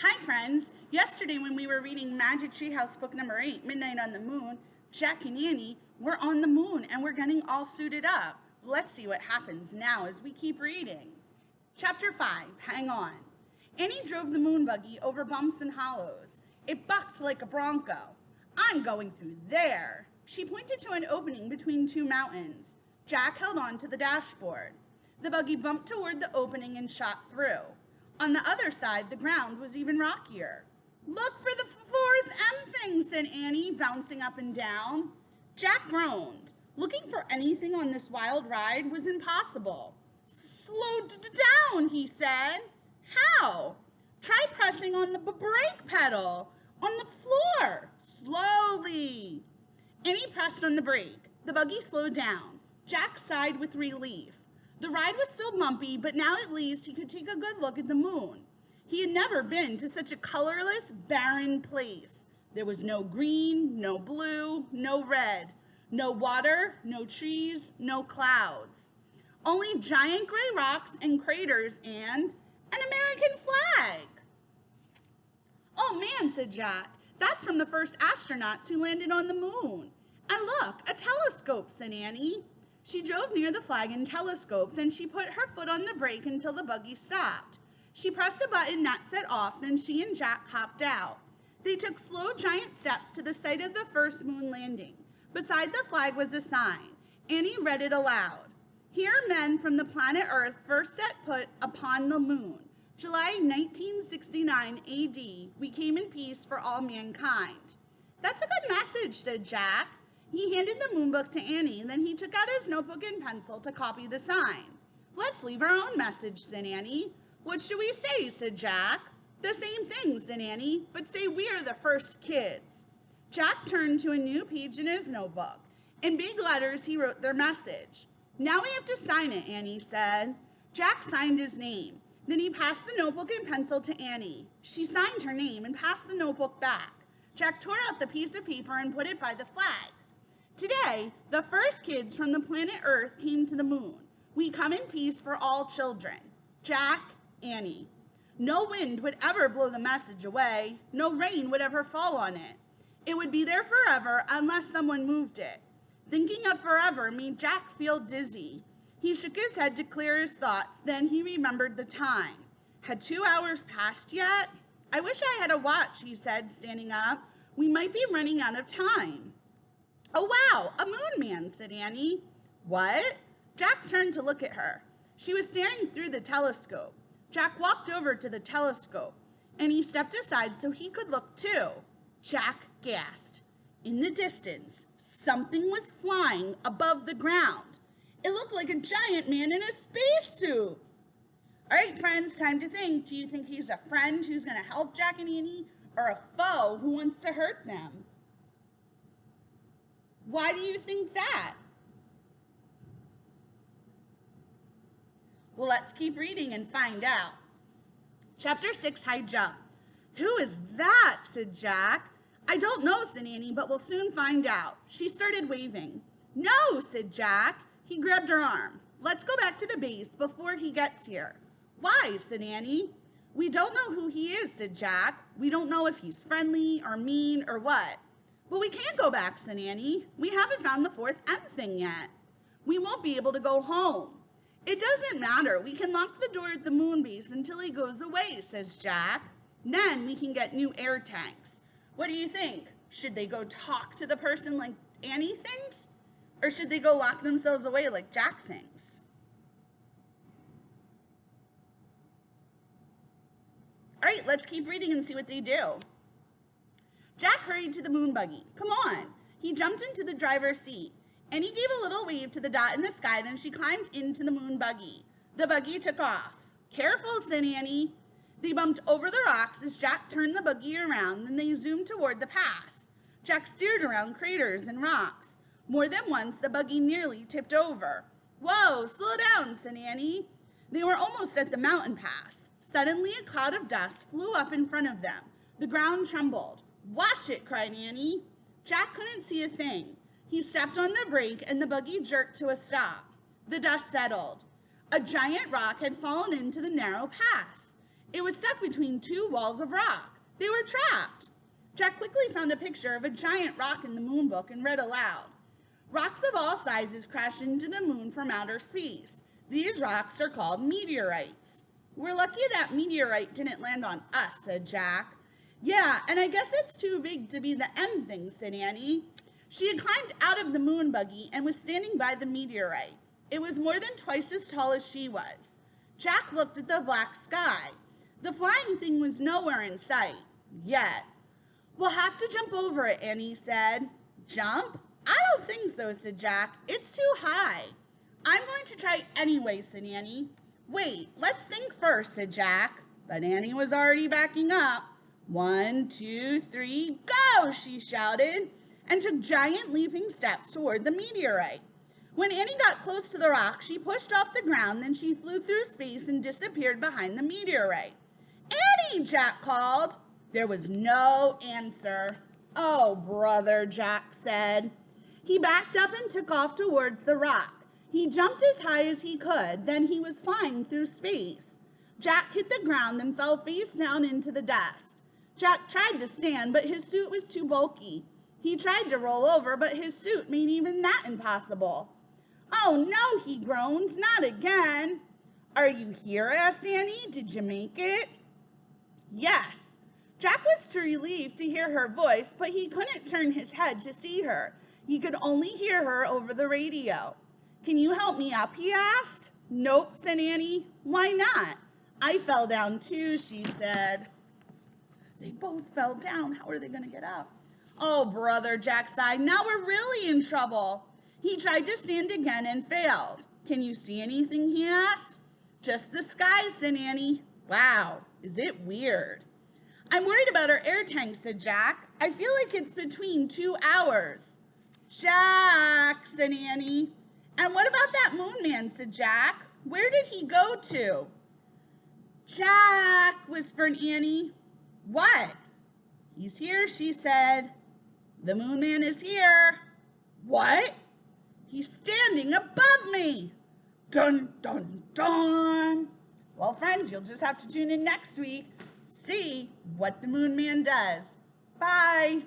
Hi friends! Yesterday when we were reading Magic Treehouse book number 8, Midnight on the Moon, Jack and Annie were on the moon and we're getting all suited up. Let's see what happens now as we keep reading. Chapter 5, hang on. Annie drove the moon buggy over bumps and hollows. It bucked like a bronco. I'm going through there. She pointed to an opening between two mountains. Jack held on to the dashboard. The buggy bumped toward the opening and shot through. On the other side, the ground was even rockier. Look for the fourth M thing, said Annie, bouncing up and down. Jack groaned. Looking for anything on this wild ride was impossible. Slow down, he said. How? Try pressing on the brake pedal. On the floor. Slowly. Annie pressed on the brake. The buggy slowed down. Jack sighed with relief. The ride was still bumpy, but now at least he could take a good look at the moon. He had never been to such a colorless, barren place. There was no green, no blue, no red, no water, no trees, no clouds. Only giant gray rocks and craters and an American flag. Oh man, said Jack, that's from the first astronauts who landed on the moon. And look, a telescope, said Annie. She drove near the flag and telescope, then she put her foot on the brake until the buggy stopped. She pressed a button that set off, then she and Jack hopped out. They took slow, giant steps to the site of the first moon landing. Beside the flag was a sign. Annie read it aloud. Here men from the planet Earth first set foot upon the moon. July 1969 AD, we came in peace for all mankind. That's a good message, said Jack. He handed the moon book to Annie, then he took out his notebook and pencil to copy the sign. Let's leave our own message, said Annie. What should we say, said Jack. The same thing, said Annie, but say we are the first kids. Jack turned to a new page in his notebook. In big letters, he wrote their message. Now we have to sign it, Annie said. Jack signed his name. Then he passed the notebook and pencil to Annie. She signed her name and passed the notebook back. Jack tore out the piece of paper and put it by the flag. Today, the first kids from the planet Earth came to the moon. We come in peace for all children. Jack, Annie. No wind would ever blow the message away. No rain would ever fall on it. It would be there forever unless someone moved it. Thinking of forever made Jack feel dizzy. He shook his head to clear his thoughts. Then he remembered the time. Had 2 hours passed yet? I wish I had a watch, he said, standing up. We might be running out of time. Oh, wow, a moon man, said Annie. What? Jack turned to look at her. She was staring through the telescope. Jack walked over to the telescope, and he stepped aside so he could look too. Jack gasped. In the distance, something was flying above the ground. It looked like a giant man in a spacesuit. All right, friends, time to think. Do you think he's a friend who's going to help Jack and Annie, or a foe who wants to hurt them? Why do you think that? Well, let's keep reading and find out. Chapter 6, High Jump. Who is that, said Jack. I don't know, said Annie, but we'll soon find out. She started waving. No, said Jack. He grabbed her arm. Let's go back to the base before he gets here. Why, said Annie. We don't know who he is, said Jack. We don't know if he's friendly or mean or what. But we can't go back, said Annie. We haven't found the fourth M thing yet. We won't be able to go home. It doesn't matter. We can lock the door at the moon base until he goes away, says Jack. Then we can get new air tanks. What do you think? Should they go talk to the person like Annie thinks? Or should they go lock themselves away like Jack thinks? All right, let's keep reading and see what they do. Jack hurried to the moon buggy. Come on. He jumped into the driver's seat. Annie gave a little wave to the dot in the sky, then she climbed into the moon buggy. The buggy took off. Careful, said Annie. They bumped over the rocks as Jack turned the buggy around, then they zoomed toward the pass. Jack steered around craters and rocks. More than once, the buggy nearly tipped over. Whoa, slow down, said Annie. They were almost at the mountain pass. Suddenly, a cloud of dust flew up in front of them. The ground trembled. Watch it, cried Annie. Jack couldn't see a thing. He stepped on the brake and the buggy jerked to a stop. The dust settled. A giant rock had fallen into the narrow pass. It was stuck between two walls of rock. They were trapped. Jack quickly found a picture of a giant rock in the moon book and read aloud. Rocks of all sizes crash into the moon from outer space. These rocks are called meteorites. We're lucky that meteorite didn't land on us, said Jack. Yeah, and I guess it's too big to be the M thing, said Annie. She had climbed out of the moon buggy and was standing by the meteorite. It was more than twice as tall as she was. Jack looked at the black sky. The flying thing was nowhere in sight, yet. We'll have to jump over it, Annie said. Jump? I don't think so, said Jack. It's too high. I'm going to try anyway, said Annie. Wait, let's think first, said Jack. But Annie was already backing up. 1, 2, 3, go, she shouted, and took giant leaping steps toward the meteorite. When Annie got close to the rock, she pushed off the ground, then she flew through space and disappeared behind the meteorite. Annie, Jack called. There was no answer. Oh, brother, Jack said. He backed up and took off towards the rock. He jumped as high as he could, then he was flying through space. Jack hit the ground and fell face down into the dust. Jack tried to stand, but his suit was too bulky. He tried to roll over, but his suit made even that impossible. Oh no, he groaned, not again. Are you here? Asked Annie. Did you make it? Yes. Jack was too relieved to hear her voice, but he couldn't turn his head to see her. He could only hear her over the radio. Can you help me up, he asked. Nope, said Annie. Why not? I fell down too, she said. They both fell down. How are they going to get up? Oh, brother, Jack sighed. Now we're really in trouble. He tried to stand again and failed. Can you see anything, he asked. Just the sky, said Annie. Wow, is it weird? I'm worried about our air tank, said Jack. I feel like it's between 2 hours. Jack, said Annie. And what about that moon man, said Jack. Where did he go to? Jack, whispered Annie. What? He's here, she said. The moon man is here. What? He's standing above me. Dun, dun, dun. Well, friends, you'll just have to tune in next week. See what the moon man does. Bye.